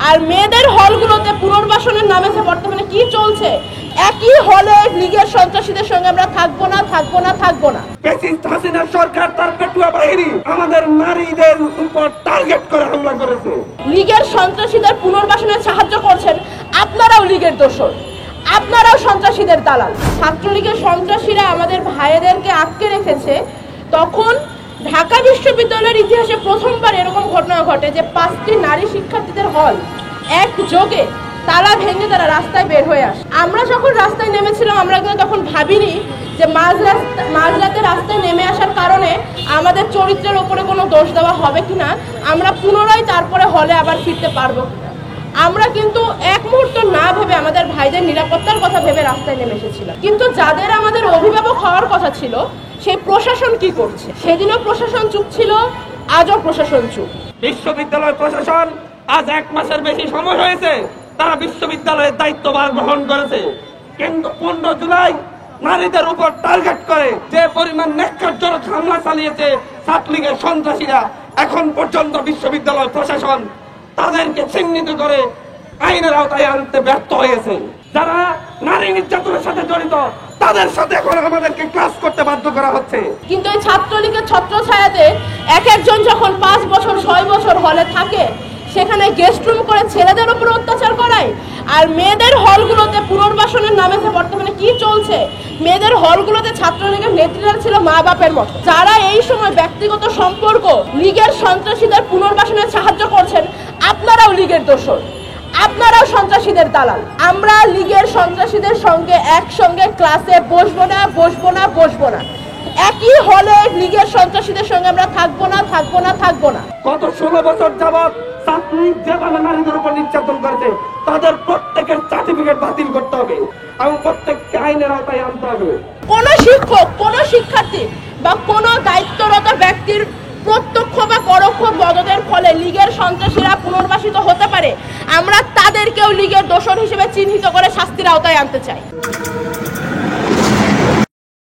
আর মেয়েদের হলগুলোতে পুনর্বাসনের নামে যে বর্তমানে কি চলছে, একই হলে লীগের সন্ত্রাসীদের সঙ্গে আমরা থাকবো না। সরকার তার পেটুয়া বাহিনী আমাদের নারীদের উপর টার্গেট করে হামলা করেছে। লীগের সন্ত্রাসীদের পুনর্বাসনে সাহায্য করছেন আপনারাও, লীগের দোসর, আপনারাও সন্ত্রাসীদের দালাল। ছাত্রলীগের সন্ত্রাসীরা আমাদের ভাইদেরকে আটকে রেখেছে। তখন ঢাকা বিশ্ববিদ্যালয়ের ইতিহাসে প্রথমবার এরকম ঘটনা ঘটে যে 5টি নারী শিক্ষার্থীদের হল একযোগে তালা ভেঙে তারা রাস্তায় বের হয়ে আসে। আমরা যখন রাস্তায় নেমেছিলাম, আমরা কিন্তু তখন ভাবিনি যে মাঝরাতে রাস্তায় নেমে আসার কারণে আমাদের চরিত্রের উপরে কোনো দোষ দেওয়া হবে কিনা, আমরা পুনরায় তারপরে হলে আবার ফিরতে পারবো কিনা। আমরা কিন্তু এক মুহূর্ত না ভেবে আমাদের ভাইদের নিরাপত্তার কথা ভেবে রাস্তায় নেমে এসেছিলাম। কিন্তু যাদের আমাদের অভিভাবক হওয়ার কথা ছিল, সেই প্রশাসন কি করছে? সেদিনও প্রশাসন চুপ ছিল, আজও প্রশাসন চুপ। বিশ্ববিদ্যালয় প্রশাসন আজ 1 মাসের বেশি সময় হয়েছে তারা বিশ্ববিদ্যালয়ের দায়িত্বভার গ্রহণ করেছে, কিন্তু 15 জুলাই নারীদের উপর টার্গেট করে যে পরিমাণ ন্যাক্কারজনক হামলা চালিয়েছে ছাত্রলীগের সন্ত্রাসীরা, এখন পর্যন্ত বিশ্ববিদ্যালয় প্রশাসন তাদেরকে চিহ্নিত করে আইনের আওতায় আনতে ব্যর্থ হয়েছে। যারা নারী নির্যাতনের সাথে জড়িত তাদের সাথে এখন আমাদেরকে ক্লাস করতে বাধ্য করা হচ্ছে। কিন্তু এই ছাত্রলীগের ছত্রছায়াতে একজন যখন 5 বছর 6 বছর হলে থাকে, সেখানে গেস্ট রুম করে ছেলেদের উপর অত্যাচার করায়। আর মেয়েদের হলগুলোতে পুনর্বাসনের নামে যে বর্তমানে কি চলছে, মেয়েদের হলগুলোতে ছাত্রলীগের নেত্রীরা ছিল মা বাপের মতো, যারা এই সময় ব্যক্তিগত সম্পর্ক লীগের সন্ত্রাসীদের পুনর্বাসনে সাহায্য করছেন আপনারাও, লীগের দোসর, আপনারাও সন্ত্রাসীদের দালাল। আমরা লীগের সন্ত্রাসীদের সঙ্গে একসঙ্গে ক্লাসে বসবো না। একই হলে লীগের সন্ত্রাসীদের সঙ্গে আমরা থাকবো না। গত 16 বছর যাবৎ ছাত্রলীগ যেভাবে নারীদের উপর নির্যাতন করেছে, তাদের প্রত্যেকের সার্টিফিকেট বাতিল করতে হবে এবং প্রত্যেককে আইনের আওতায় আনতে হবে। কোন শিক্ষক, কোন শিক্ষার্থী বা কোন দায়িত্বরত ব্যক্তির প্রত্যক্ষ বা পরোক্ষ মদদের ফলে লীগের সন্ত্রাসীরা পুনর্বাসিত হতে পারে, আমরা তাদেরকেও লীগের দোষর হিসেবে চিহ্নিত করে শাস্তির আওতায় আনতে চাই।